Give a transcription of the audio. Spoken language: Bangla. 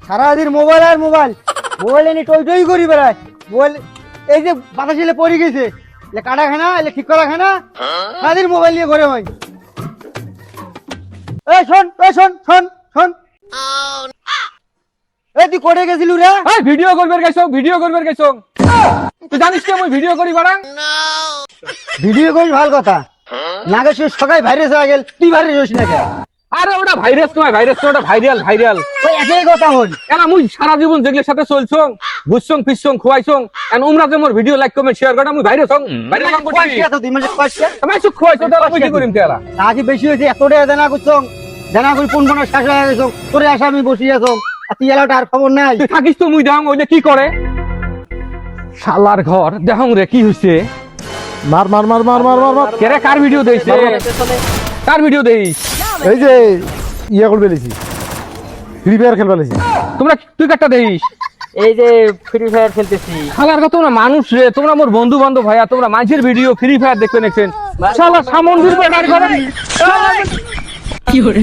সারাদিন মোবাইল আর মোবাইল মোবাইল এনে টই টই করি বেড়ায় মোবাইল এই যে বাতাসিলে পড়ে গেছে এলে কাটা খানা এলে ঠিক করা খানা সারাদিন মোবাইল নিয়ে ঘরে হয় এই শোন শোন এই তুই কোটে গেছিলু রে এই ভিডিও করবে গেছো তুই জানিস কি আমি ভিডিও করি বাড়া ভিডিও করি ভাল কথা নাগে সকাল ভাইরাস হয়ে গেল তুই ভাইরাস হইস না কেন আরে ওটা ভাইরাস নয় ওটা ভাইরাল ওই একই কথা হল কেন মুই সারা জীবন যেগুলোর সাথে চলছং ঘুরছং ফিরছং খুয়াইছং এন্ড উমরা যে more video like comment share করা মুই ভাইরাস করছি কয়টা তুই মানে কয়টা আমি সুখ খুয়াইছো তাহলে মুই কি করিম তেলা আগে বেশি হয়েছে এতটা দেনা করছং দেনা করি কোন কোন শেষ হয়ে গেছ তোরে আসা আমি বসি আছো আর তুই এলাটা আর খবর নাই তুই থাকিস তো মুই দেখাং ওইটা কি করে শালার ঘর দেখাং রে কি হইছে মার মার মার মার মার মার মার কেরে কার ভিডিও দেইছে কার ভিডিও দেইস এই যে ইয়া করবে লেছি ফ্রি ফায়ার খেলবা লেছি তুই কাটটা দেইস এই যে ফ্রি ফায়ার খেলতেছি শালার কথা তোমরা মানুষ রে তোমরা মোর বন্ধু বান্ধব ভাইয়া তোমরা মাঝের ভিডিও ফ্রি ফায়ার দেখতে নেছেন শালা সামন্দির বেটার ঘরে কি করে